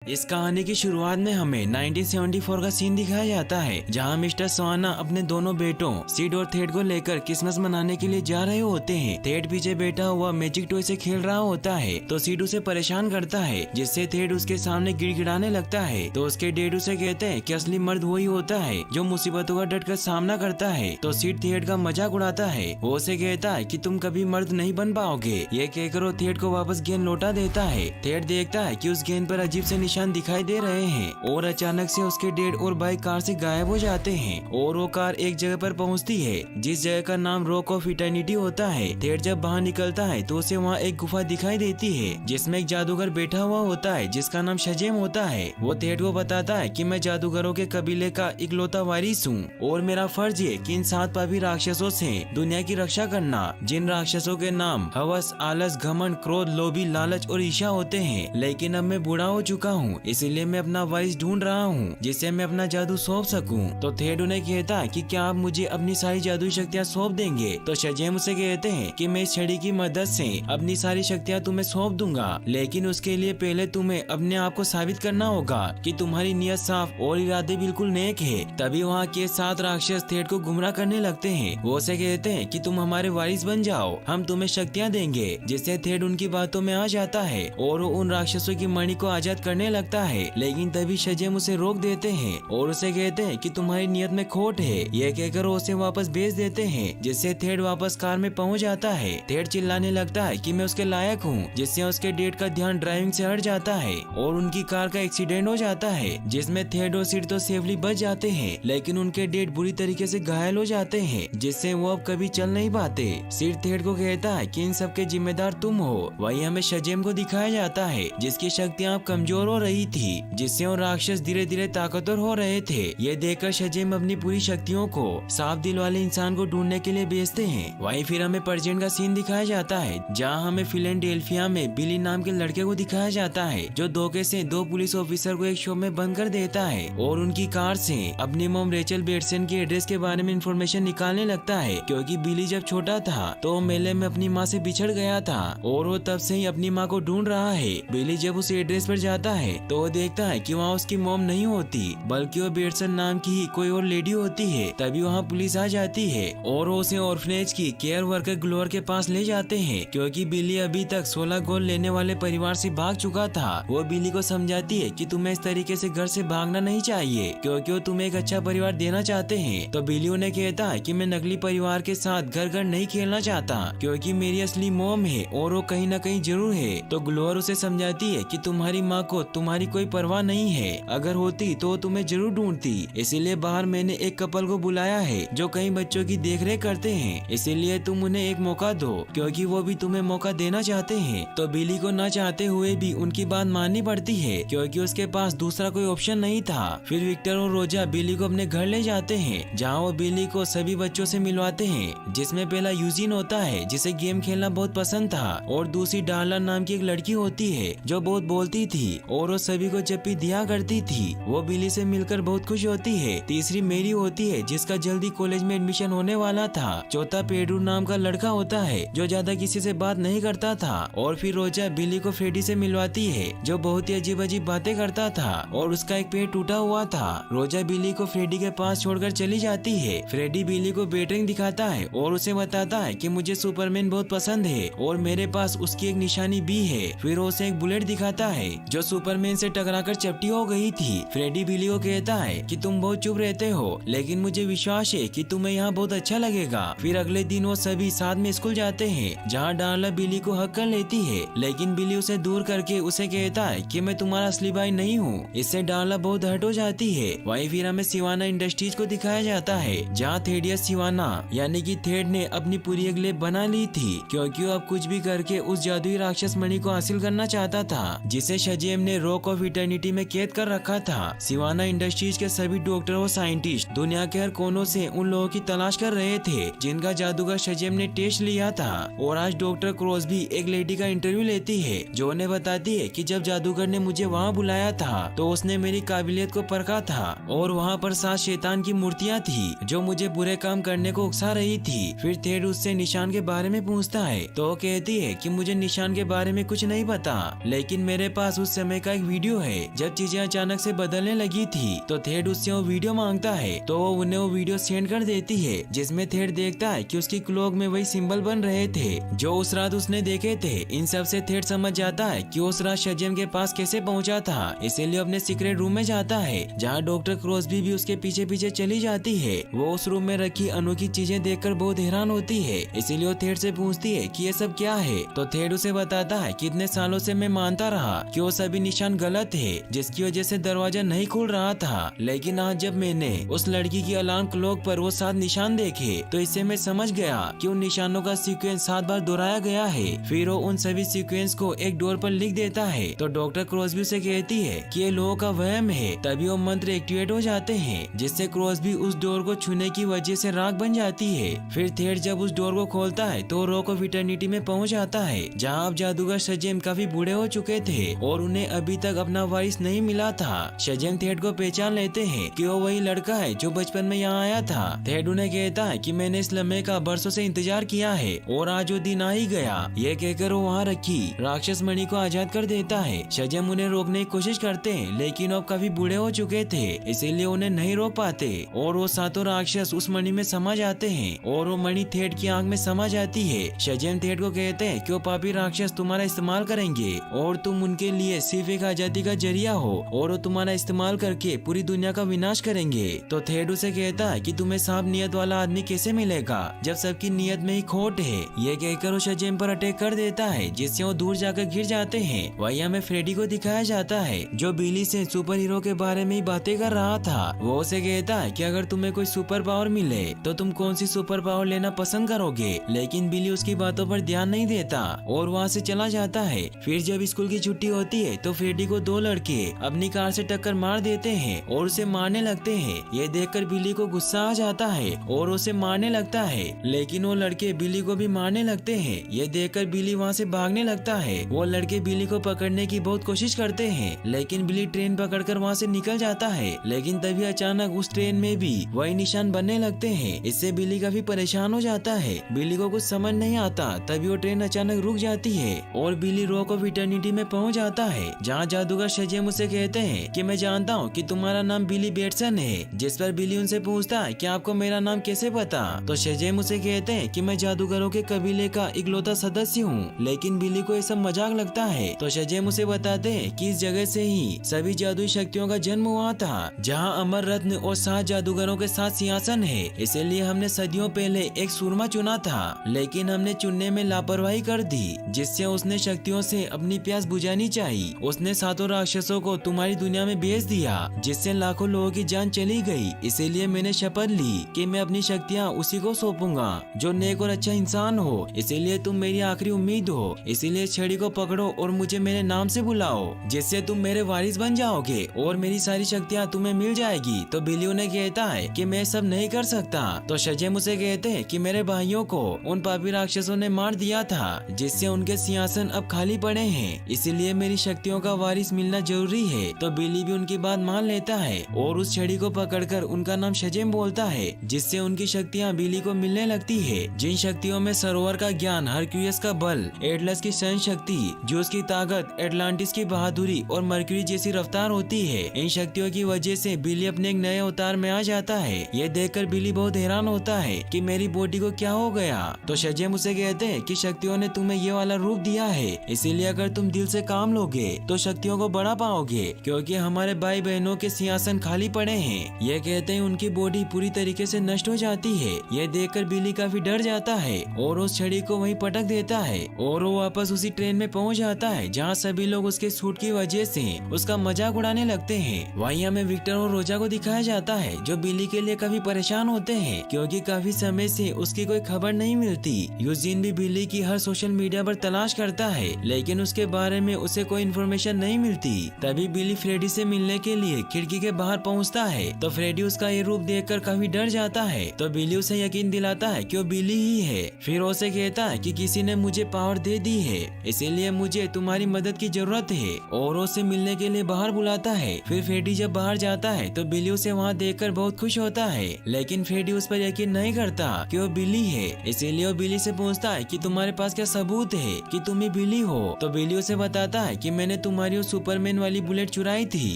इस कहानी की शुरुआत में हमें 1974 का सीन दिखाया जाता है, जहां मिस्टर स्वाना अपने दोनों बेटों सिड और थेड को लेकर क्रिसमस मनाने के लिए जा रहे होते हैं। थेड पीछे बैठा हुआ मैजिक टॉय से खेल रहा होता है तो सिड उसे परेशान करता है, जिससे थेड उसके सामने गिड़गिड़ाने लगता है। तो उसके डैड उसे कहते हैं कि असली मर्द वही होता है जो मुसीबतों का डटकर सामना करता है। तो सिड थेड का मजाक उड़ाता है। वो उसे कहता है कि तुम कभी मर्द नहीं बन पाओगे। ये कहकर वो थेड को वापस गेंद लौटा देता है। थेड देखता है कि उस गेंद पर अजीब से निशान दिखाई दे रहे हैं और अचानक से उसके डैड और भाई कार से गायब हो जाते हैं और वो कार एक जगह पर पहुंचती है जिस जगह का नाम रॉक ऑफ इटर्निटी होता है। थेड जब बाहर निकलता है तो उसे वहाँ एक गुफा दिखाई देती है जिसमें एक जादूगर बैठा हुआ होता है जिसका नाम शजेम होता है। वो थेड को बताता है कि मैं जादूगरों के कबीले का इकलौता वारिस हूँ और मेरा फर्ज है कि इन 7 पापी राक्षसों से दुनिया की रक्षा करना, जिन राक्षसों के नाम हवस, आलस, घमंड, क्रोध, लोभी, लालच और ईर्ष्या होते हैं। लेकिन अब मैं बूढ़ा हो चुका हूँ, इसलिए मैं अपना वारिस ढूंढ रहा हूँ जिससे मैं अपना जादू सौंप सकूं। तो थेड उन्हें कहता है कि क्या आप मुझे अपनी सारी जादुई शक्तियाँ सौंप देंगे। तो शजेम उसे कहते हैं कि मैं इस छड़ी की मदद से अपनी सारी शक्तियाँ तुम्हें सौंप दूंगा, लेकिन उसके लिए पहले तुम्हें अपने आप को साबित करना होगा कि तुम्हारी नियत साफ और इरादे बिल्कुल नेक है। तभी वहाँ के 7 राक्षस थेड को गुमराह करने लगते हैं। वो उसे कहते हैं कि तुम हमारे वारिस बन जाओ, हम तुम्हें शक्तियाँ देंगे। जिससे थेड उनकी बातों में आ जाता है और वो उन राक्षसों की मणि को आजाद करने लगता है। लेकिन तभी शजेम उसे रोक देते हैं और उसे कहते हैं कि तुम्हारी नियत में खोट है। यह कहकर वो उसे वापस भेज देते हैं, जिससे थेड वापस कार में पहुंच जाता है। थेड चिल्लाने लगता है कि मैं उसके लायक हूँ, जिससे उसके डैड का ध्यान ड्राइविंग से हट जाता है और उनकी कार का एक्सीडेंट हो जाता है जिसमें थेड और सिड तो सेफली बच जाते हैं, लेकिन उनके डैड बुरी तरीके से घायल हो जाते हैं जिससे वो अब कभी चल नहीं पाते। सिड थेड को कहता है कि इन सब के जिम्मेदार तुम हो। वही हमें शजेम को दिखाया जाता है जिसकी शक्तियाँ अब कमजोर हो रही थी, जिससे वो राक्षस धीरे धीरे ताकतवर हो रहे थे। ये देखकर शजेम अपनी पूरी शक्तियों को साफ दिल वाले इंसान को ढूंढने के लिए भेजते हैं। वहीं फिर हमें प्रेजेंट का सीन दिखाया जाता है, जहां हमें फिलाडेल्फिया में बिली नाम के लड़के को दिखाया जाता है जो धोखे से 2 पुलिस ऑफिसर को एक शॉप में बंद कर देता है और उनकी कार से अपनी मॉम रेचल बेटसन के एड्रेस के बारे में इंफॉर्मेशन निकालने लगता है, क्योंकि बिली जब छोटा था तो वो मेले में अपनी माँ से बिछड़ गया था और वो तब से ही अपनी माँ को ढूंढ रहा है। बिली जब उस एड्रेस पर जाता है तो वो देखता है कि वहाँ उसकी मॉम नहीं होती, बल्कि वो बेटसन नाम की ही कोई और लेडी होती है। तभी वहाँ पुलिस आ जाती है और उसे ऑर्फनेज की केयर वर्कर ग्लोअर के पास ले जाते हैं, क्योंकि बिली अभी तक 16 गोल लेने वाले परिवार से भाग चुका था। वो बिली को समझाती है कि तुम्हें इस तरीके से घर से भागना नहीं चाहिए, क्योंकि वो तुम्हें एक अच्छा परिवार देना चाहते हैं। तो बिली उन्हें कहता है कि मैं नकली परिवार के साथ घर घर नहीं खेलना चाहता, क्योंकि मेरी असली मॉम है और वो कहीं न कहीं जरूर है। तो ग्लोअर उसे समझाती है कि तुम्हारी माँ को तुम्हारी कोई परवाह नहीं है, अगर होती तो तुम्हें जरूर ढूंढती। इसीलिए बाहर मैंने एक कपल को बुलाया है जो कई बच्चों की देखरेख करते हैं, इसीलिए तुम उन्हें एक मौका दो, क्योंकि वो भी तुम्हें मौका देना चाहते हैं। तो बिली को न चाहते हुए भी उनकी बात माननी पड़ती है, क्योंकि उसके पास दूसरा कोई ऑप्शन नहीं था। फिर विक्टर और रोजा बिली को अपने घर ले जाते हैं, जहाँ वो बिली को सभी बच्चों से मिलवाते हैं, जिसमें पहला यूजिन होता है जिसे गेम खेलना बहुत पसंद था, और दूसरी डार्ला नाम की एक लड़की होती है जो बहुत बोलती थी और वो सभी को जब भी दिया करती थी। वो बिली से मिलकर बहुत खुश होती है। तीसरी मेरी होती है जिसका जल्दी कॉलेज में एडमिशन होने वाला था। चौथा पेड्रू नाम का लड़का होता है जो ज्यादा किसी से बात नहीं करता था। और फिर रोजा बिली को फ्रेडी से मिलवाती है जो बहुत ही अजीब अजीब बातें करता था और उसका एक पैर टूटा हुआ था। रोजा बिली को फ्रेडी के पास छोड़कर चली जाती है। फ्रेडी बिली को बैटरिंग दिखाता है और उसे बताता है कि मुझे सुपरमैन बहुत पसंद है और मेरे पास उसकी एक निशानी भी है। फिर उसे एक बुलेट दिखाता है जो सुपरमैन से टकराकर चपटी हो गई थी। फ्रेडी बिली को कहता है कि तुम बहुत चुप रहते हो, लेकिन मुझे विश्वास है कि तुम्हें यहाँ बहुत अच्छा लगेगा। फिर अगले दिन वो सभी साथ में स्कूल जाते हैं, जहाँ डार्ला बिली को हक कर लेती है, लेकिन बिली उसे दूर करके उसे कहता है कि मैं तुम्हारा असली भाई नहीं हूँ। इससे डार्ला बहुत हर्ट हो जाती है। वहीं फिर हमें सिवाना इंडस्ट्रीज को दिखाया जाता है, जहाँ थेडियस सिवाना यानी कि थेड ने अपनी पूरी अगले बना ली थी, क्योंकि वो अब कुछ भी करके उस जादुई राक्षस मणि को हासिल करना चाहता था, जिसे शजेम ने रॉक ऑफ इटर्निटी में कैद कर रखा था। सिवाना इंडस्ट्रीज के सभी डॉक्टर और साइंटिस्ट दुनिया के हर कोनों से उन लोगों की तलाश कर रहे थे जिनका जादूगर शजेम ने टेस्ट लिया था। और आज डॉक्टर क्रॉस भी एक लेडी का इंटरव्यू लेती है जो उन्हें बताती है कि जब जादूगर ने मुझे वहाँ बुलाया था तो उसने मेरी काबिलियत को परखा था और वहाँ पर 7 शैतान की मूर्तियाँ थी जो मुझे बुरे काम करने को उकसा रही थी। फिर थेड उससे निशान के बारे में पूछता है तो वो कहती है कि मुझे निशान के बारे में कुछ नहीं पता, लेकिन मेरे पास उस समय का एक वीडियो है जब चीजें अचानक से बदलने लगी थी। तो थेड उससे वो वीडियो मांगता है तो वो उन्हें वो वीडियो सेंड कर देती है जिसमें थेड देखता है कि उसकी क्लॉक में वही सिंबल बन रहे थे जो उस रात उसने देखे थे। इन सब से थेड समझ जाता है कि उस रात शजेम के पास कैसे पहुंचा था, इसीलिए अपने सीक्रेट रूम में जाता है जहाँ डॉक्टर क्रॉसबी भी उसके पीछे पीछे चली जाती है। वो उस रूम में रखी अनोखी चीजें देखकर बहुत हैरान होती है, इसीलिए वो थेड से पूछती है कि ये सब क्या है। तो थेड उसे बताता है कि इतने सालों से मैं मानता रहा कि वो सभी निशान गलत है जिसकी वजह से दरवाजा नहीं खुल रहा था, लेकिन आज जब मैंने उस लड़की की अलार्म क्लॉक पर वो 7 निशान देखे तो इससे मैं समझ गया कि उन निशानों का सीक्वेंस 7 बार दोहराया गया है। फिर वो उन सभी सीक्वेंस को एक डोर पर लिख देता है। तो डॉक्टर क्रॉसबी से कहती है कि ये लोगों का वहम है, तभी वो मंत्र एक्टिवेट हो जाते हैं जिससे क्रॉसबी उस डोर को छूने की वजह से राख बन जाती है। फिर थेड जब उस डोर को खोलता है तो रॉक ऑफ इटर्निटी में पहुंच जाता है जहां अब जादूगर शजेम काफी बूढ़े हो चुके थे और उन्हें अभी तक अपना वारिस नहीं मिला था। शजेम थेड को पहचान लेते हैं कि वो वही लड़का है जो बचपन में यहाँ आया था। थेड उन्हें कहता है कि मैंने इस लम्हे का बरसों से इंतजार किया है और आज वो दिन आ ही गया। ये कहकर वो वहाँ रखी राक्षस मणि को आजाद कर देता है। शजेम उन्हें रोकने की कोशिश करते हैं लेकिन अब काफी बूढ़े हो चुके थे इसीलिए उन्हें नहीं रोक पाते और वो सातों राक्षस उस मणि में समा जाते हैं और वो मणि थेड की आंख में समा जाती है। शजेम थेड को कहते हैं कि वो पापी राक्षस तुम्हारा इस्तेमाल करेंगे और तुम उनके लिए सिर्फ एक आजादी का जरिया हो और वो तुम्हारा इस्तेमाल करके पूरी दुनिया का विनाश करेंगे। तो थेड उसे कहता है कि तुम्हें साफ नियत वाला आदमी कैसे मिलेगा जब सबकी नियत में ही खोट है। ये कहकर वो शजेम पर अटैक कर देता है जिससे वो दूर जाकर गिर जाते हैं। वहीं हमें फ्रेडी को दिखाया जाता है जो बिली से सुपर हीरो के बारे में ही बातें कर रहा था। वो उसे कहता है कि अगर तुम्हें कोई सुपर पावर मिले तो तुम कौन सी सुपर पावर लेना पसंद करोगे, लेकिन बिली उसकी बातों पर ध्यान नहीं देता और वहाँ से चला जाता है। फिर जब स्कूल की छुट्टी होती है तो फ्रेडी को 2 लड़के अपनी कार से टक्कर मार देते हैं और उसे मारने लगते हैं। ये देखकर बिली को गुस्सा आ जाता है और उसे मारने लगता है, लेकिन वो लड़के बिली को भी मारने लगते हैं। ये देखकर बिली वहाँ से भागने लगता है। वो लड़के बिली को पकड़ने की बहुत कोशिश करते हैं लेकिन बिली ट्रेन पकड़कर वहाँ से निकल जाता है। लेकिन तभी अचानक उस ट्रेन में भी वही निशान बनने लगते हैं। इससे बिली काफी परेशान हो जाता है। बिली को कुछ समझ नहीं आता, तभी वो ट्रेन अचानक रुक जाती है और बिली रॉक ऑफ इटर्निटी में पहुंच जाता है जहां जादूगर शजेम उसे कहते हैं कि मैं जानता हूं कि तुम्हारा नाम बिली बेटसन है। जिस पर बिली उनसे पूछता है कि आपको मेरा नाम कैसे पता। तो शजेम उसे कहते हैं कि मैं जादूगरों के कबीले का इकलौता सदस्य हूँ, लेकिन बिली को ये सब मजाक लगता है। तो शजेम उसे बताते हैं कि इस जगह से ही सभी जादुई शक्तियों का जन्म हुआ था जहाँ अमर रत्न और 7 जादूगरों के साथ सिंहासन है। इसीलिए हमने सदियों पहले एक सूरमा चुना था, लेकिन हमने चुनने में लापरवाही कर दी जिससे उसने शक्तियों से अपनी प्यास बुझानी चाहिए। उसने 7 राक्षसों को तुम्हारी दुनिया में भेज दिया जिससे लाखों लोगों की जान चली गई। इसीलिए मैंने शपथ ली कि मैं अपनी शक्तियाँ उसी को सौंपूंगा जो नेक और अच्छा इंसान हो। इसीलिए तुम मेरी आखिरी उम्मीद हो, इसीलिए छड़ी को पकड़ो और मुझे मेरे नाम से बुलाओ जिससे तुम मेरे वारिस बन जाओगे और मेरी सारी शक्तियाँ तुम्हें मिल जाएगी। तो बिली उन्हें कहता है कि मैं सब नहीं कर सकता। तो शजेम उसे कहते हैं कि मेरे भाइयों को उन पापी राक्षसों ने मार दिया था जिससे उनके सिंहासन अब खाली पड़े हैं, इसीलिए मेरी शक्तियों का वारिस मिलना जरूरी है। तो बिली भी उनकी बात मान लेता है और उस छड़ी को पकड़कर उनका नाम शजेम बोलता है जिससे उनकी शक्तियाँ बिली को मिलने लगती है। जिन शक्तियों में सरोवर का ज्ञान, हरक्यूलियस का बल, एटलस की सहन शक्ति, जूस की ताकत, एटलांटिस की बहादुरी और मर्क्यूरी जैसी रफ्तार होती है। इन शक्तियों की वजह से बिली अपने एक नए अवतार में आ जाता है। ये देखकर बिली बहुत हैरान होता है कि मेरी बॉडी को क्या हो गया। तो शजेम उसे कहते हैं कि शक्तियों ने तुम्हें ये वाला रूप दिया है, इसीलिए अगर तुम दिल से काम लोगे तो शक्तियों को बढ़ा पाओगे क्योंकि हमारे भाई बहनों के सिंहासन खाली पड़े हैं। ये कहते हैं उनकी बॉडी पूरी तरीके से नष्ट हो जाती है। ये देखकर बिली काफी डर जाता है और उस छड़ी को वहीं पटक देता है और वो वापस उसी ट्रेन में पहुंच जाता है जहां सभी लोग उसके सूट की वजह से उसका मजाक उड़ाने लगते हैं। वहीं हमें विक्टर और रोजा को दिखाया जाता है जो बिली के लिए काफी परेशान होते हैं क्योंकि काफी समय से उसकी कोई खबर नहीं मिलती। यूजीन भी बिली की हर सोशल मीडिया पर तलाश करता है लेकिन उसके बारे में उसे कोई इन्फॉर्मेशन नहीं मिलती। तभी बिली फ्रेडी से मिलने के लिए खिड़की के बाहर पहुंचता है तो फ्रेडी उसका ये रूप देखकर काफी डर जाता है। तो बिली उसे यकीन दिलाता है कि वो बिली ही है। फिर उसे कहता है कि किसी ने मुझे पावर दे दी है, इसीलिए मुझे तुम्हारी मदद की जरूरत है और उसे मिलने के लिए बाहर बुलाता है। फिर फ्रेडी जब बाहर जाता है तो बिली उसे वहाँ देखकर बहुत खुश होता है, लेकिन फ्रेडी उस पर यकीन नहीं करता कि वो बिली है। इसीलिए वो बिली से पूछता है कि तुम्हारे पास क्या सबूत है कि तुम ही बिली हो। तो बिली उसे बताता है कि मैंने तुम्हारी तुम्हारी वो सुपरमैन वाली बुलेट चुराई थी।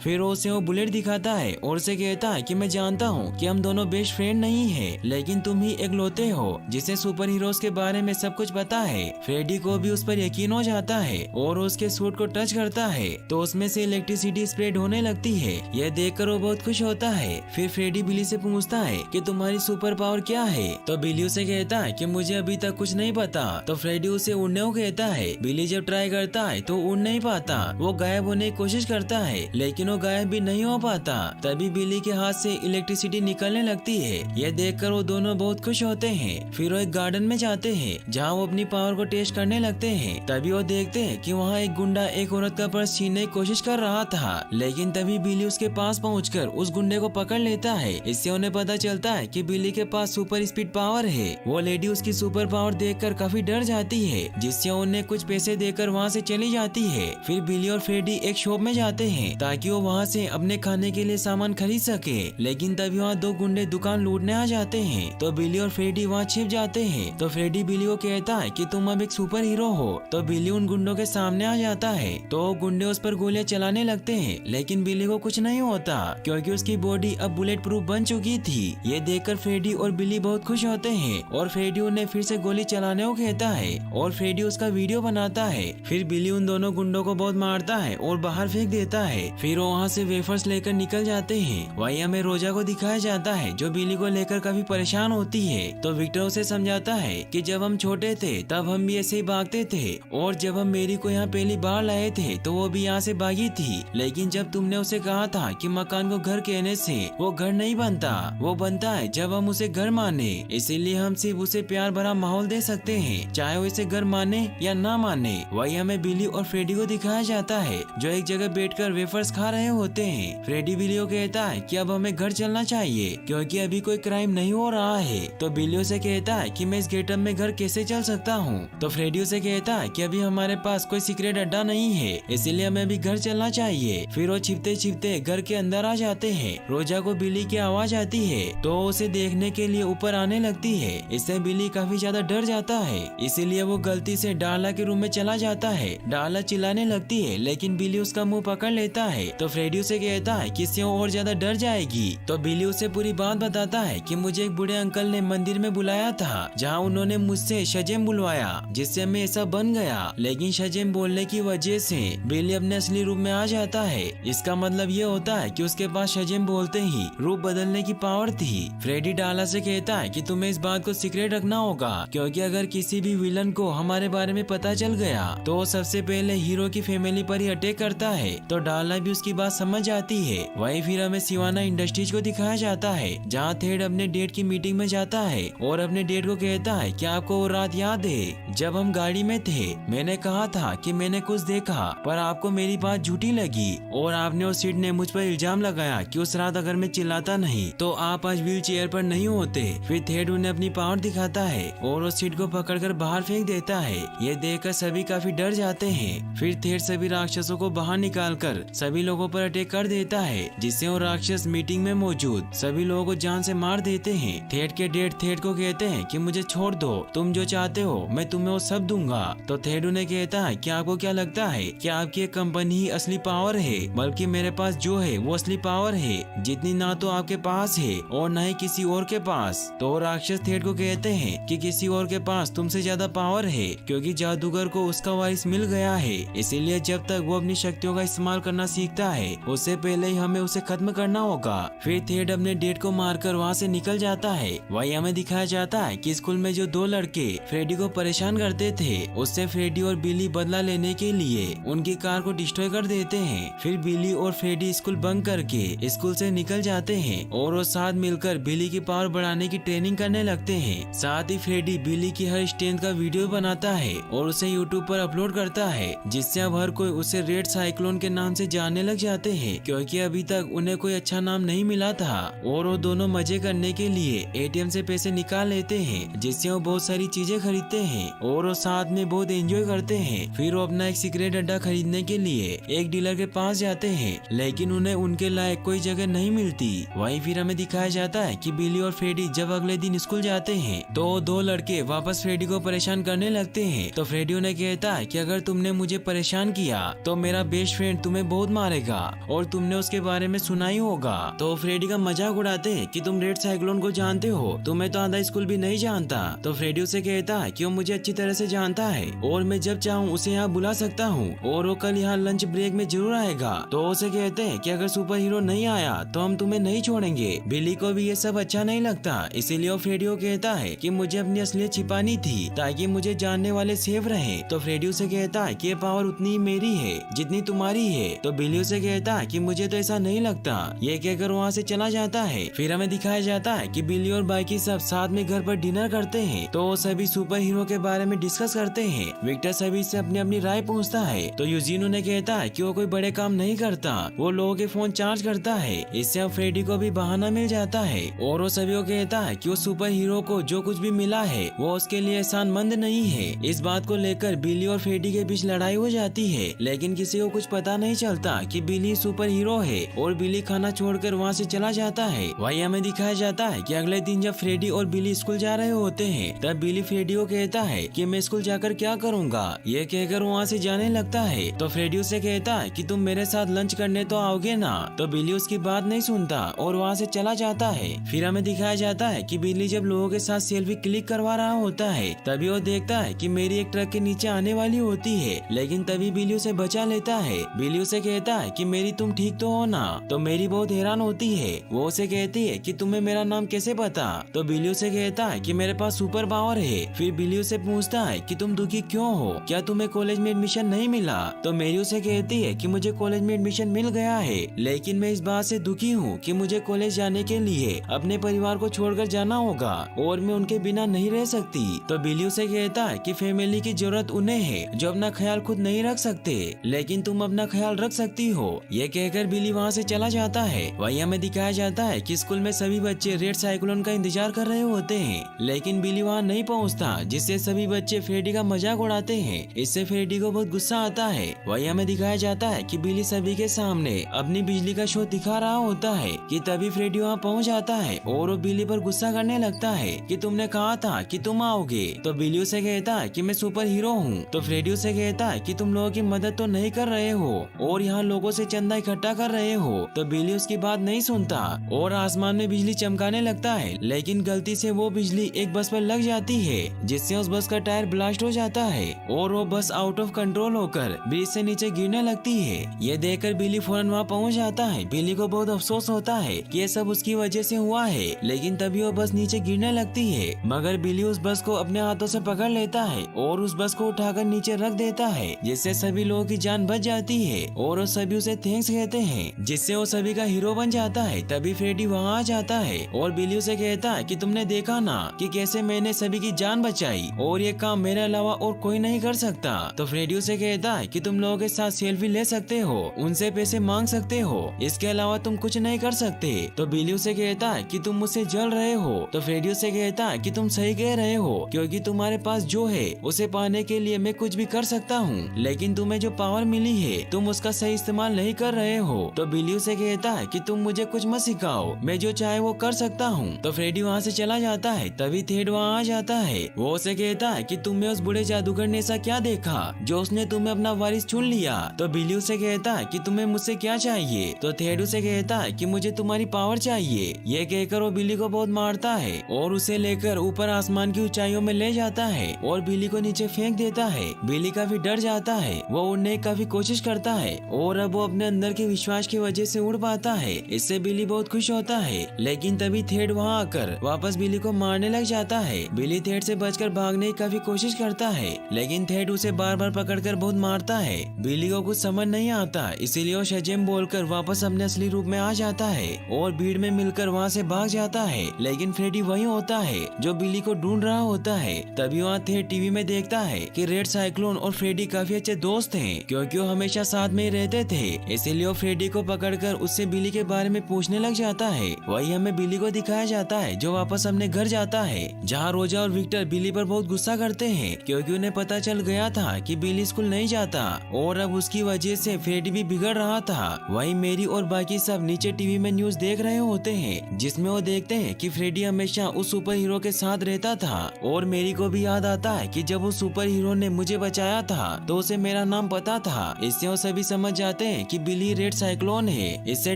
फिर वो उसे वो बुलेट दिखाता है और उसे कहता है कि मैं जानता हूँ कि हम दोनों बेस्ट फ्रेंड नहीं है, लेकिन तुम ही एकलौते हो जिसे सुपर हीरोज के बारे में सब कुछ पता है। फ्रेडी को भी उस पर यकीन हो जाता है और उसके सूट को टच करता है तो उसमें से इलेक्ट्रिसिटी स्प्रेड होने लगती है। यह देखकर वो बहुत खुश होता है। फिर फ्रेडी बिली से पूछता है कि तुम्हारी सुपर पावर क्या है, तो बिली उसे कहता है कि मुझे अभी तक कुछ नहीं पता। तो फ्रेडी उसे उड़ने को कहता है। बिली जब ट्राई करता है तो उड़ नहीं पाता। वो गायब होने की कोशिश करता है लेकिन वो गायब भी नहीं हो पाता। तभी बिली के हाथ से इलेक्ट्रिसिटी निकलने लगती है। यह देखकर वो दोनों बहुत खुश होते हैं। फिर वो एक गार्डन में जाते हैं जहाँ वो अपनी पावर को टेस्ट करने लगते हैं। तभी वो देखते हैं कि वहाँ एक गुंडा एक औरत का पर्स छीनने की कोशिश कर रहा था, लेकिन तभी बिली उसके पास पहुंचकर उस गुंडे को पकड़ लेता है। इससे उन्हें पता चलता है कि बिली के पास सुपर स्पीड पावर है। वो लेडी उसकी सुपर पावर देखकर काफी डर जाती है, जिससे उन्हें कुछ पैसे देकर वहाँ से चली जाती है। फिर बिली और फ्रेडी एक शॉप में जाते हैं ताकि वो वहाँ से अपने खाने के लिए सामान खरीद सके, लेकिन तभी वहाँ दो गुंडे दुकान लूटने आ जाते हैं। तो बिली और फ्रेडी वहाँ छिप जाते हैं। तो फ्रेडी बिली को कहता है कि तुम अब एक सुपर हीरो हो। तो बिली उन गुंडों के सामने आ जाता है तो गुंडे उस पर गोलियां चलाने लगते हैं, लेकिन बिली को कुछ नहीं होता क्योंकि उसकी बॉडी अब बुलेट प्रूफ बन चुकी थी। ये देखकर फ्रेडी और बिली बहुत खुश होते हैं और फ्रेडी उन्हें फिर से गोली चलाने को कहता है और फ्रेडी उसका वीडियो बनाता है। फिर बिली उन दोनों गुंडों को बहुत मारता है और बाहर फेंक देता है। फिर वो वहाँ से वेफर्स लेकर निकल जाते हैं। वहीं हमें रोजा को दिखाया जाता है जो बिली को लेकर काफी परेशान होती है। तो विक्टर उसे समझाता है कि जब हम छोटे थे तब हम भी ऐसे ही भागते थे, और जब हम मेरी को यहाँ पहली बार लाए थे तो वो भी यहाँ से भागी थी, लेकिन जब तुमने उसे कहा था कि मकान को घर कहने से वो घर नहीं बनता, वो बनता है जब हम उसे घर माने। इसीलिए हम सिर्फ उसे प्यार भरा माहौल दे सकते हैं, चाहे वो इसे घर माने या ना माने। वही हमें बिली और फ्रेडी को दिखाया जाता है जो एक जगह बैठकर वेफर्स खा रहे होते हैं। फ्रेडी बिली को कहता है कि अब हमें घर चलना चाहिए क्योंकि अभी कोई क्राइम नहीं हो रहा है। तो बिली उसे कहता है कि मैं इस गेटअप में घर कैसे चल सकता हूँ। तो फ्रेडी उसे कहता है कि अभी हमारे पास कोई सीक्रेट अड्डा नहीं है, इसीलिए हमें भी घर चलना चाहिए। फिर वो छिपते छिपते घर के अंदर आ जाते हैं। रोजा को बिली की आवाज आती है तो उसे देखने के लिए ऊपर आने लगती है। इससे बिली काफी ज्यादा डर जाता है, इसीलिए वो गलती से डाला के रूम में चला जाता है। डाला चिल्लाने लगती है लेकिन बिली उसका मुंह पकड़ लेता है। तो फ्रेडी उसे कहता है कि इससे और ज्यादा डर जाएगी। तो बिली उसे पूरी बात बताता है कि मुझे एक बूढ़े अंकल ने मंदिर में बुलाया था जहाँ उन्होंने मुझसे शजेम बुलवाया, जिससे मैं ऐसा बन गया। लेकिन शजेम बोलने की वजह से बिली अपने असली रूप में आ जाता है। इसका मतलब ये होता है कि उसके पास शजेम बोलते ही रूप बदलने की पावर थी। फ्रेडी डाला से कहता है कि तुम्हें इस बात को सीक्रेट रखना होगा क्योंकि अगर किसी भी विलन को हमारे बारे में पता चल गया तो वो सबसे पहले हीरो की फैमिली पर ही अटैक करता है। तो डाला भी उसकी बात समझ जाती है। वहीं फिर हमें सिवाना इंडस्ट्रीज को दिखाया जाता है जहाँ थेड अपने डेट की मीटिंग में जाता है और अपने डेट को कहता है कि आपको वो रात याद है जब हम गाड़ी में थे, मैंने कहा था कि मैंने कुछ देखा पर आपको मेरी बात झूठी लगी और आपने और सिड ने मुझ पर इल्जाम लगाया कि उस रात अगर मैं चिल्लाता नहीं तो आप आज व्हील चेयर पर नहीं होते। फिर थेड उन्हें अपनी पावर दिखाता है और उस सिड को पकड़कर बाहर फेंक देता है। ये देखकर सभी काफी डर जाते हैं। फिर थेड सभी राक्षसों को बाहर निकालकर सभी लोगों पर अटैक कर देता है, जिससे वो राक्षस मीटिंग में मौजूद सभी लोगों को जान से मार देते हैं। थेड के डेड थेड को कहते हैं कि मुझे छोड़ दो, तुम जो चाहते हो मैं तुम्हें वो सब दूंगा। तो थेड उन्हें कहता है कि आपको क्या लगता है कि आपकी एक कंपनी ही असली पावर है, बल्कि मेरे पास जो है वो असली पावर है, जितनी ना तो आपके पास है और न ही किसी और के पास। तो राक्षस थेड को कहते हैं कि किसी और के पास तुमसे ज्यादा पावर है क्योंकि जादूगर को उसका वारिस मिल गया है, इसीलिए जब तक वो अपनी शक्तियों का इस्तेमाल करना सीखता है उससे पहले ही हमें उसे खत्म करना होगा। फिर थेड अपने डेट को मारकर वहाँ से निकल जाता है। वही हमें दिखाया जाता है कि स्कूल में जो दो लड़के फ्रेडी को परेशान करते थे उससे फ्रेडी और बिली बदला लेने के लिए उनकी कार को डिस्ट्रॉय कर देते हैं। फिर बिली और फ्रेडी स्कूल बंक करके स्कूल से निकल जाते हैं और वो साथ मिलकर बिली की पावर बढ़ाने की ट्रेनिंग करने लगते हैं। साथ ही फ्रेडी बिली की हर स्ट्रेंथ का वीडियो बनाता है और उसे यूट्यूब पर अपलोड करता है, जिससे अब हर कोई उसे रेड साइक्लोन के नाम से जानने लग जाते हैं क्योंकि अभी तक उन्हें कोई अच्छा नाम नहीं मिला था। और वो दोनों मजे करने के लिए एटीएम से पैसे निकाल लेते हैं, जिससे वो बहुत सारी चीजें खरीदते हैं और वो साथ में बहुत एंजॉय करते हैं। फिर वो अपना एक सीक्रेट अड्डा खरीदने के लिए एक डीलर के पास जाते हैं, लेकिन उन्हें उनके लायक कोई जगह नहीं मिलती। वहीं फिर हमें दिखाया जाता है कि बिली और फ्रेडी जब अगले दिन स्कूल जाते हैं तो दो लड़के वापस फ्रेडी को परेशान करने लगते हैं। तो फ्रेडी उन्हें कहता है कि अगर तुमने मुझे परेशान किया गया तो मेरा बेस्ट फ्रेंड तुम्हें बहुत मारेगा और तुमने उसके बारे में सुना ही होगा। तो फ्रेडी का मजाक उड़ाते कि तुम रेड साइक्लोन को जानते हो, तुम्हें तो आधा स्कूल भी नहीं जानता। तो फ्रेडी उसे कहता है कि वो मुझे अच्छी तरह से जानता है और मैं जब चाहूँ उसे यहाँ बुला सकता हूँ और वो कल यहाँ लंच ब्रेक में जरूर आएगा। तो उसे कहते हैं कि अगर सुपर हीरो नहीं आया तो हम तुम्हें नहीं छोड़ेंगे। बिली को भी ये सब अच्छा नहीं लगता, इसीलिए वो फ्रेडी को कहता है कि मुझे अपनी असलियत छिपानी थी ताकि मुझे जानने वाले सेफ रहे। तो फ्रेडी उसे कहता है कि ये पावर उतनी ही मेरी है जितनी तुम्हारी है। तो बिली उसे कहता है कि मुझे तो ऐसा नहीं लगता। ये कहकर वहाँ से चला जाता है। फिर हमें दिखाया जाता है कि बिली और बाकी सब साथ में घर पर डिनर करते हैं। तो वो सभी सुपर हीरो के बारे में डिस्कस करते हैं। विक्टर सभी से अपनी अपनी राय पूछता है। तो यूजीन उन्हें कहता है कि वो कोई बड़े काम नहीं करता, वो लोगों के फोन चार्ज करता है। इससे अब फ्रेडी को भी बहाना मिल जाता है और वो सभी को कहता है कि वो सुपर हीरो को जो कुछ भी मिला है वो उसके लिए एहसानमंद नहीं है। इस बात को लेकर बिली और फ्रेडी के बीच लड़ाई हो जाती है, लेकिन किसी को कुछ पता नहीं चलता कि बिली सुपर हीरो है और बिली खाना छोड़कर वहाँ से चला जाता है। वही हमें दिखाया जाता है कि अगले दिन जब फ्रेडी और बिली स्कूल जा रहे होते हैं तब बिली फ्रेडी को कहता है कि मैं स्कूल जाकर क्या करूँगा। ये कहकर वहाँ से जाने लगता है। तो फ्रेडी उसे कहता है कि तुम मेरे साथ लंच करने तो आओगे ना। तो बिली उसकी बात नहीं सुनता और वहाँ से चला जाता है। फिर हमें दिखाया जाता है कि बिली जब लोगों के साथ सेल्फी क्लिक करवा रहा होता है तभी वो देखता है कि मेरी एक ट्रक के नीचे आने वाली होती है, लेकिन तभी बिली उसे बचा लेता है। बिली उसे कहता है कि मेरी तुम ठीक तो हो ना। तो मेरी बहुत हैरान होती है। वो उसे कहती है कि तुम्हें मेरा नाम कैसे पता। तो बिली उसे कहता है कि मेरे पास सुपर पावर है। फिर बिली उसे पूछता है कि तुम दुखी क्यों हो, क्या तुम्हें कॉलेज में एडमिशन नहीं मिला। तो मेरी उसे कहती है कि मुझे कॉलेज में एडमिशन मिल गया है, लेकिन मैं इस बात से दुखी हूँ कि मुझे कॉलेज जाने के लिए अपने परिवार को छोड़कर जाना होगा और मैं उनके बिना नहीं रह सकती। तो बिली उसे कहता है कि फैमिली की जरूरत उन्हें है जो अपना ख्याल खुद नहीं रख सकते, लेकिन तुम अपना ख्याल रख सकती हो। ये कहकर बिली वहाँ से चला जाता है। वहीं हमें दिखाया जाता है कि स्कूल में सभी बच्चे रेड साइक्लोन का इंतजार कर रहे होते हैं, लेकिन बिली वहाँ नहीं पहुँचता, जिससे सभी बच्चे फ्रेडी का मजाक उड़ाते हैं। इससे फ्रेडी को बहुत गुस्सा आता है। वहीं हमें दिखाया जाता है कि बिली सभी के सामने अपनी बिजली का शो दिखा रहा होता है कि तभी फ्रेडी वहाँ पहुँच जाता है और वो बिली पर गुस्सा करने लगता है कि तुमने कहा था कि तुम आओगे। तो बिली उसे कहता है कि मैं सुपर हीरो हूँ। तो फ्रेडी उसे कहता है कि तुम लोगों की मदद तो नहीं कर रहे हो और यहाँ लोगों से चंदा इकट्ठा कर रहे हो। तो बिली उसकी बात नहीं सुनता और आसमान में बिजली चमकाने लगता है, लेकिन गलती से वो बिजली एक बस पर लग जाती है, जिससे उस बस का टायर ब्लास्ट हो जाता है और वो बस आउट ऑफ कंट्रोल होकर ब्रिज से नीचे गिरने लगती है। ये देखकर बिली फौरन वहाँ पहुँच जाता है। बिली को बहुत अफसोस होता है कि ये सब उसकी वजह से हुआ है, लेकिन तभी वो बस नीचे गिरने लगती है, मगर बिली उस बस को अपने हाथों से पकड़ लेता है और उस बस को उठाकर नीचे रख देता है, जिससे सभी लोगों की जान बच जाती है और वो सभी उसे थैंक्स कहते हैं, जिससे वो सभी का हीरो बन जाता है। तभी फ्रेडी वहाँ आ जाता है और बिली उसे कहता है कि तुमने देखा ना कि कैसे मैंने सभी की जान बचाई और ये काम मेरे अलावा और कोई नहीं कर सकता। तो फ्रेडी उसे कहता है कि तुम लोगों के साथ सेल्फी ले सकते हो, उनसे पैसे मांग सकते हो, इसके अलावा तुम कुछ नहीं कर सकते। तो बिली उसे कहता है कि तुम मुझसे जल रहे हो। तो फ्रेडी उसे कहता है कि तुम सही कह रहे हो, क्योंकि तुम्हारे पास जो है उसे पाने के लिए मैं कुछ भी कर सकता हूँ, लेकिन तुम्हें जो पावर मिली है तुम उसका सही इस्तेमाल नहीं कर रहे हो। तो बिली उसे कहता है कि तुम मुझे कुछ मत सिखाओ, मैं जो चाहे वो कर सकता हूँ। तो फ्रेडी वहाँ से चला जाता है। तभी थेड वहाँ आ जाता है। वो उसे कहता है कि तुमने उस बूढ़े जादूगर ने ऐसा क्या देखा जो उसने तुम्हें अपना वारिस चुन लिया। तो बिली उसे कहता है कि तुम्हें मुझसे क्या चाहिए। तो थेड उसे कहता है कि मुझे तुम्हारी पावर चाहिए। ये कहकर वो बिली को बहुत मारता है और उसे लेकर ऊपर आसमान की ऊंचाइयों में ले जाता है और बिली को नीचे फेंक देता है। बिली काफी डर जाता है, वो उड़ने की काफी कोशिश करता है और अब वो अपने अंदर के विश्वास की वजह से उड़ पाता है। इससे बिली बहुत खुश होता है, लेकिन तभी थेड वहाँ आकर वापस बिली को मारने लग जाता है। बिली थेड से बचकर भागने की काफी कोशिश करता है, लेकिन थेड उसे बार बार पकड़कर बहुत मारता है। बिली को कुछ समझ नहीं आता, इसीलिए वो शजेम बोलकर वापस अपने असली रूप में आ जाता है और भीड़ में मिलकर वहाँ से भाग जाता है। लेकिन फ्रेडी वही होता है जो बिली को ढूंढ रहा होता है। तभी वहाँ थेड टीवी में देखता है कि रेड साइक्लोन और फ्रेडी काफी अच्छे दोस्त हैं, क्योंकि वो हमेशा साथ में ही रहते थे। इसीलिए वो फ्रेडी को पकड़कर उससे बिली के बारे में पूछने लग जाता है। वही हमें बिली को दिखाया जाता है जो वापस अपने घर जाता है, जहाँ रोजा और विक्टर बिली पर बहुत गुस्सा करते हैं, क्योंकि उन्हें पता चल गया था कि बिली स्कूल नहीं जाता और अब उसकी वजह से फ्रेडी भी बिगड़ रहा था। वही मेरी और बाकी सब नीचे टीवी में न्यूज देख रहे होते हैं, जिसमें वो देखते हैं कि फ्रेडी हमेशा उस सुपर हीरो के साथ रहता था और मेरी को भी याद आता है कि जब उस सुपर हीरो ने मुझे बचाया था तो उसे मेरा नाम पता था। इससे वो सभी समझ जाते हैं कि बिली रेड साइक्लोन है। इससे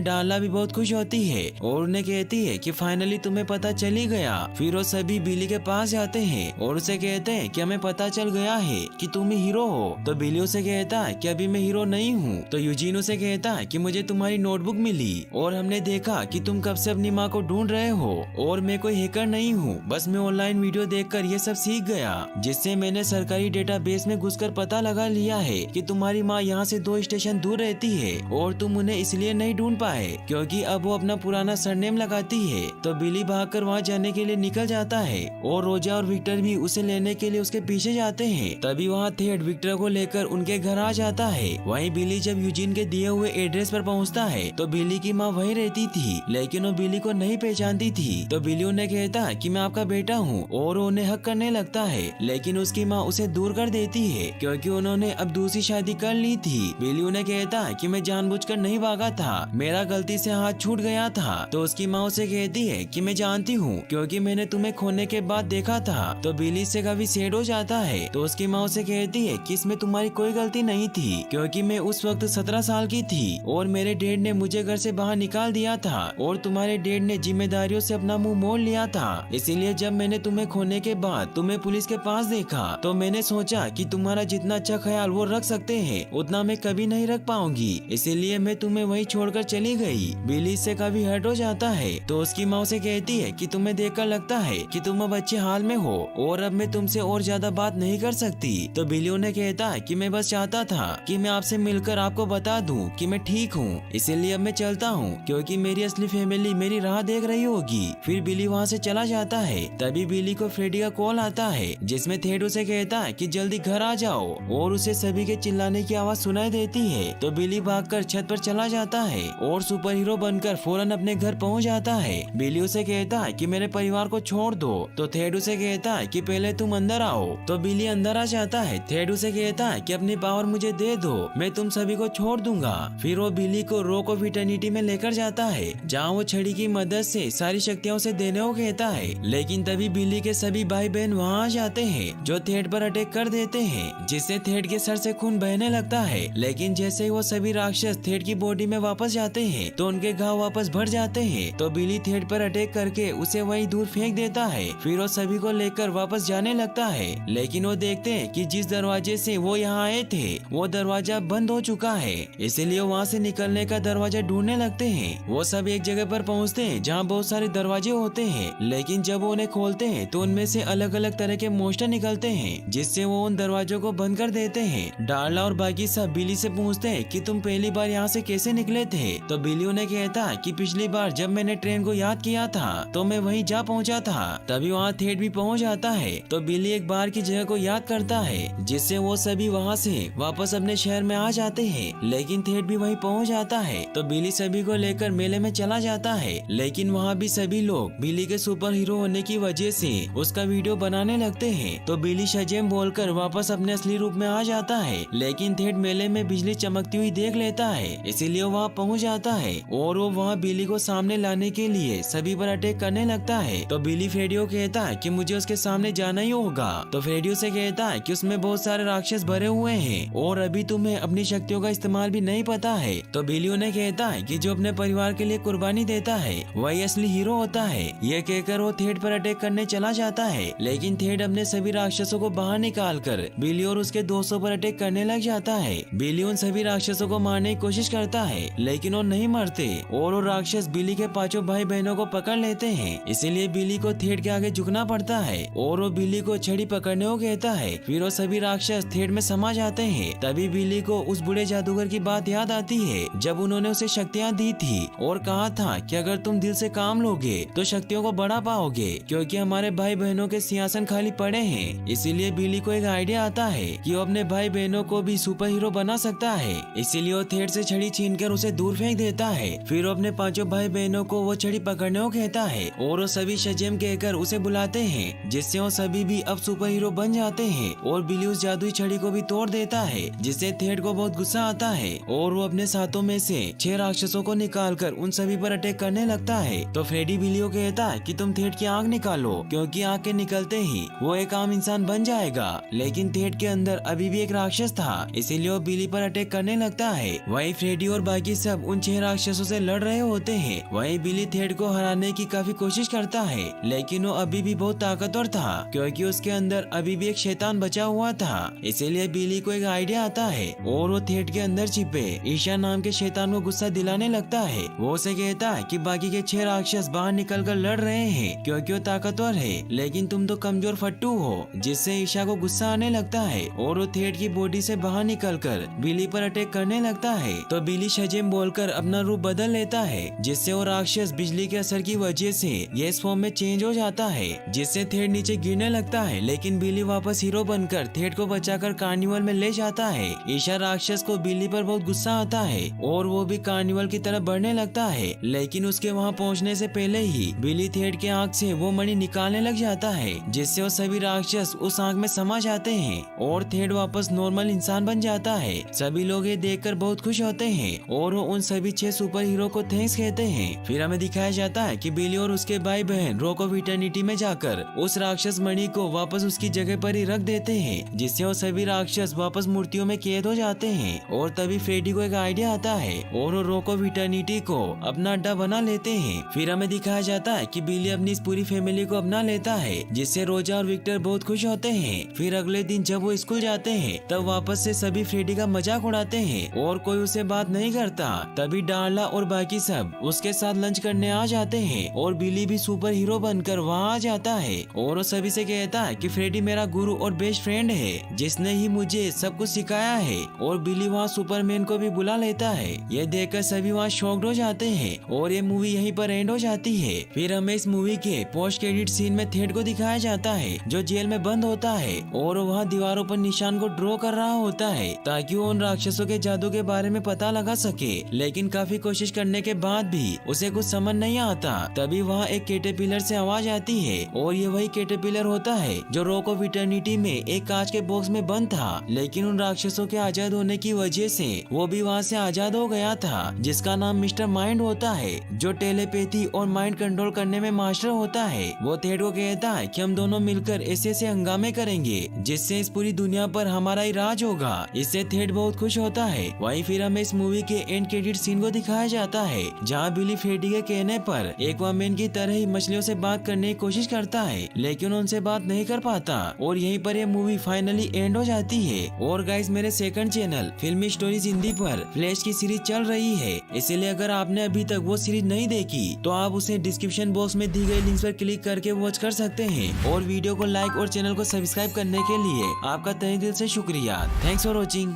डार्ला भी बहुत खुश होती है और उन्हें कहती है कि फाइनली तुम्हें पता चल ही गया। फिर वो सभी बिली के पास जाते हैं और उसे कहते हैं कि हमें पता चल गया है कि तुम ही हीरो हो। तो बिली उसे कहता है कि अभी मैं हीरो नहीं हूँ। तो यूजीन उसे कहता है कि मुझे तुम्हारी नोटबुक मिली और हमने देखा कि तुम कब से अपनी माँ को ढूंढ रहे हो और मैं कोई हैकर नहीं हूँ, बस मैं ऑनलाइन वीडियो देखकर ये सब सीख गया, जिससे मैंने सरकारी डेटाबेस में घुसकर पता लगा लिया है कि तुम्हारी माँ यहाँ से 2 स्टेशन दूर रहती है और तुम उन्हें इसलिए नहीं ढूंढ पाए क्योंकि अब वो अपना पुराना सरनेम लगाती है। तो बिली भागकर वहाँ जाने के लिए निकल जाता है और रोजा और विक्टर भी उसे लेने के लिए उसके पीछे जाते हैं। तभी वहाँ थेड विक्टर को लेकर उनके घर आ जाता है। वहीं बिली जब यूजीन के दिए हुए एड्रेस पर पहुँचता है तो बिली की माँ वहीं रहती थी, लेकिन वो बिली को नहीं पहचानती थी। तो बिली उन्हें कहता है कि मैं आपका बेटा हूँ और उन्हें हक करने लगता है, लेकिन उसकी माँ उसे दूर कर देती है क्योंकि उन्होंने अब दूसरी शादी कर ली थी। बिली उन्हें कहता है कि मैं जानबूझकर नहीं भागा था, मेरा गलती से हाथ छूट गया था। तो उसकी माँ उसे कहती है कि मैं जानती हूँ क्योंकि मैंने तुम्हें खोने के बाद देखा था। तो बिली से काफी सैड हो जाता है। तो उसकी माँ उसे कहती है कि इसमें तुम्हारी कोई गलती नहीं थी क्योंकि मैं उस वक्त 17 साल की थी और मेरे डैड ने मुझे घर से बाहर निकाल दिया था और तुम्हारे डैड ने जिम्मेदारियों से अपना मुंह मोड़ लिया था। इसीलिए जब मैंने तुम्हें खोने के बाद तुम्हें पुलिस के पास देखा तो मैंने सोचा कि तुम्हारा जितना अच्छा ख्याल वो रख सकते हैं उतना मैं कभी नहीं रख पाऊंगी, इसीलिए मैं तुम्हें वहीं छोड़कर चली गई। बिली इससे काफी हर्ट हो जाता है। तो उसकी माँ उसे कहती है कि तुम्हें देखकर लगता है कि तुम अब अच्छे हाल में हो और अब मैं तुमसे और ज्यादा बात नहीं कर सकती। तो बिली उन्हें कहता है कि मैं बस चाहता था कि मैं आपसे मिलकर आपको बता दूं कि मैं ठीक हूँ, इसीलिए अब मैं चलता हूँ क्योंकि मेरी असली फैमिली मेरी राह देख रही होगी। फिर बिली वहाँ से चला जाता है। तभी बिली को फ्रेडी का कॉल आता है जिसमें थेड उसे कहता है कि जल्दी घर आ जाओ और उसे सभी के चिल्लाने की आवाज सुनाई देती है। तो बिली भागकर छत पर चला जाता है और सुपर हीरो बनकर फौरन अपने घर पहुँच जाता है। बिली उसे कहता है कि मेरे परिवार को छोड़ दो। तो थेड उसे कहता है कि पहले तुम अंदर आओ। तो बिली अंदर आ जाता है। थेड उसे कहता है कि अपनी पावर मुझे दे दो, मैं तुम सभी को छोड़ दूंगा। फिर वो बिली को रॉक ऑफ इटर्निटी में लेकर जाता है जहाँ वो छड़ी की मदद से सारी शक्तियाँ उसे देने को कहता है। लेकिन तभी बिली के सभी भाई बहन वहाँ आ जाते हैं जो थेड पर अटैक कर देते हैं, जिससे थेड के सर से खून बहने लगता है। लेकिन जैसे ही वो सभी राक्षस थेड की बॉडी में वापस जाते हैं तो उनके घाव वापस भर जाते हैं। तो बिली थेड पर अटैक करके उसे वहीं दूर फेंक देता है। फिर वो सभी को लेकर वापस जाने लगता है, लेकिन वो देखते हैं कि जिस दरवाजे से वो यहाँ आए थे वो दरवाजा बंद हो चुका है, इसीलिए वहाँ से निकलने का दरवाजा ढूंढने लगते हैं। वो सब एक जगह पर पहुँचते हैं जहाँ बहुत सारे दरवाजे होते हैं, लेकिन जब वो उन्हें खोलते हैं तो उनमें से अलग अलग तरह के मोस्टर निकलते हैं, जिससे वो उन दरवाजों को बंद कर देते हैं। डार्ला और बाकी सब बिली से पूछते हैं कि तुम पहली बार यहाँ से कैसे निकले थे। तो बिली उन्हें कहता है कि पिछली बार जब मैंने ट्रेन को याद किया था तो मैं वहीं जा पहुँचा था। तभी वहाँ थेड भी पहुँच जाता है। तो बिली एक बार की जगह को याद करता है, जिससे वो सभी वहाँ से वापस अपने शहर में आ जाते हैं। लेकिन थेड भी वहीं पहुँच जाता है। तो बिली सभी को लेकर मेले में चला जाता है, लेकिन वहाँ भी सभी लोग बिली के सुपर हीरो होने की वजह से उसका वीडियो बनाने लगते हैं। तो बिली शजेम बोलकर वापस अपने असली रूप में आ जाता है, लेकिन थेड मेले में बिजली चमकती हुई देख लेता है, इसीलिए वहाँ पहुँच जाता है और वो वहाँ बिली को सामने लाने के लिए सभी पर अटैक करने लगता है। तो बिली फ्रेडी को कहता है कि मुझे उसके सामने जाना ही होगा। तो फ्रेडी से कहता है कि उसमें बहुत सारे राक्षस भरे हुए हैं और अभी तुम्हें अपनी शक्तियों का इस्तेमाल भी नहीं पता है। तो बिली उन्हें कहता है कि जो अपने परिवार के लिए कुर्बानी देता है वही असली हीरो होता है। ये कहकर वो थेड पर अटैक करने चला जाता है, लेकिन थेड अपने सभी राक्षसों को बाहर निकाल कर बिली और उसके दोस्तों पर अटैक करने लग जाता है। बिली उन सभी राक्षसों को मारने की कोशिश करता है, लेकिन वो नहीं मरते और वो राक्षस बिली के 5 भाई बहनों को पकड़ लेते हैं। इसीलिए बिली को थेड के आगे झुकना पड़ता है और वो बिली को छड़ी पकड़ने को कहता है। फिर वो सभी राक्षस थेड में समा जाते हैं। तभी बिली को उस बूढ़े जादूगर की बात याद आती है जब उन्होंने उसे शक्तियाँ दी थी और कहा था कि अगर तुम दिल से काम लोगे तो शक्तियों को बढ़ा पाओगे, क्योंकि हमारे भाई बहनों के सिंहासन खाली पड़े हैं। इसीलिए बिली को एक आइडिया आता है कि वो अपने भाई बहनों को भी सुपर हीरो बना सकता है। इसीलिए वो थेड से छड़ी छीनकर उसे दूर फेंक देता है। फिर वो अपने 5 भाई बहनों को वो छड़ी पकड़ने को कहता है और वो सभी शजेम कहकर उसे बुलाते हैं, जिससे वो सभी भी अब सुपर हीरो बन जाते हैं। और बिली उस जादुई छड़ी को भी तोड़ देता है, जिससे थेड को बहुत गुस्सा आता है और वो अपने साथों में से 6 राक्षसों को निकालकर उन सभी पर अटैक करने लगता है। तो फ्रेडी बिली को कहता है कि तुम थेड की आंख निकालो, क्योंकि आंख के निकलते ही वो एक आम इंसान बन जाएगा। लेकिन थेड के अंदर अभी भी एक राक्षस था, इसीलिए वो बिली पर अटैक करने लगता है। वहीं फ्रेडी और बाकी सब उन 6 राक्षसों से लड़ रहे होते हैं। वहीं बिली थेड को हराने की काफी कोशिश करता है, लेकिन वो अभी भी बहुत ताकतवर था क्योंकि उसके अंदर अभी भी एक शैतान बचा हुआ था। इसीलिए बिली को एक आइडिया आता है और वो थेड के अंदर छिपे ईशा नाम के शैतान को गुस्सा दिलाने लगता है। वो उसे कहता है कि बाकी के 6 राक्षस बाहर निकलकर लड़ रहे हैं क्योंकि वो ताकतवर है, लेकिन तुम तो कमजोर फट्टू हो, जिससे ईशा को गुस्सा आने लगता है और वो थेड की बॉडी से बाहर निकलकर बिली पर अटैक करने लगता है। तो बिली शजेम बोलकर अपना रूप बदल लेता है, जिससे वो राक्षस बिजली के असर की वजह से यस फॉर्म में चेंज हो जाता है, जिससे थेड नीचे गिरने लगता है। लेकिन बिली वापस हीरो बनकर थेड को बचाकर कार्निवल में ले जाता है। ईशा राक्षस को बिली पर बहुत गुस्सा आता है और वो भी कार्निवल की तरफ बढ़ने लगता है, लेकिन उसके वहाँ पहुँचने से पहले ही बिली थेड के आँख से वो मणि निकालने लग जाता है, जिससे वो सभी राक्षस उस आँख में समा जाते हैं और थेड वापस नॉर्मल इंसान बन जाता है। सभी लोग ये देखकर बहुत खुश होते हैं और वो उन सभी 6 सुपर हीरो को थैंक्स कहते हैं। फिर हमें दिखाया जाता है कि बिली और उसके भाई बहन रॉक ऑफ इटर्निटी में जाकर उस राक्षस मणि को वापस उसकी जगह पर ही रख देते हैं, जिससे वो सभी राक्षस वापस मूर्तियों में कैद हो जाते हैं। और तभी फ्रेडी को एक आइडिया आता है और वो रॉक ऑफ इटर्निटी को अपना अड्डा बना लेते हैं। फिर हमें दिखाया जाता है कि बिली अपनी इस पूरी फैमिली को अपना लेता है, जिससे रोजा और विक्टर बहुत खुश होते हैं। फिर अगले दिन जब वो स्कूल जाते हैं तब वापस से सभी फ्रेडी का मजाक उड़ाते हैं और कोई उसे बात नहीं करता। तभी डार्ला और बाकी सब उसके साथ लंच करने आ जाते हैं और बिली भी सुपर हीरो बनकर वहाँ आ जाता है और वो सभी से कहता है कि फ्रेडी मेरा गुरु और बेस्ट फ्रेंड है, जिसने ही मुझे सब कुछ सिखाया है। और बिली वहाँ सुपरमैन को भी बुला लेता है। ये देखकर सभी वहाँ शॉक्ड हो जाते हैं और ये मूवी यहीं पर एंड हो जाती है। फिर हमें इस मूवी के पोस्ट क्रेडिट सीन में थेड को दिखाया जाता है, जो जेल में बंद होता है और वहाँ दीवारों पर निशान को ड्रॉ कर रहा होता है ताकि वो उन राक्षसों के जादू के बारे में पता लगा सके। लेकिन काफी कोशिश करने के बाद भी उसे कुछ समझ नहीं आता। तभी वहाँ एक कैटरपिलर से आवाज आती है और ये वही कैटरपिलर होता है जो रॉक ऑफ इटर्निटी में एक कांच के बॉक्स में बंद था, लेकिन उन राक्षसों के आजाद होने की वजह से वो भी वहाँ से आजाद हो गया था, जिसका नाम मिस्टर माइंड होता है, जो टेलीपैथी और माइंड कंट्रोल करने में मास्टर होता है। वो थेड को कहता है कि हम दोनों मिलकर ऐसे ऐसे हंगामे करेंगे जिससे इस पूरी दुनिया पर हमारा ही राज होगा। इससे थेड बहुत खुश होता है। वहीं फिर हमें इस मूवी के एंड क्रेडिट सीन को दिखाया जाता है, जहाँ बिली फ्रेडी के कहने पर एक्वामैन की तरह ही मछलियों से बात करने की कोशिश करता है, लेकिन उनसे बात नहीं कर पाता और यहीं पर ये मूवी फाइनली एंड हो जाती है। और गाइस, मेरे सेकंड चैनल फिल्मी स्टोरीज हिंदी पर फ्लैश की सीरीज चल रही है, इसलिए अगर आपने अभी तक वो सीरीज नहीं देखी तो आप उसे डिस्क्रिप्शन बॉक्स में दी गई लिंक पर क्लिक करके वॉच कर सकते हैं। और वीडियो को लाइक और चैनल को सब्सक्राइब करने के लिए आपका तहे दिल से शुक्रिया। Thanks for watching.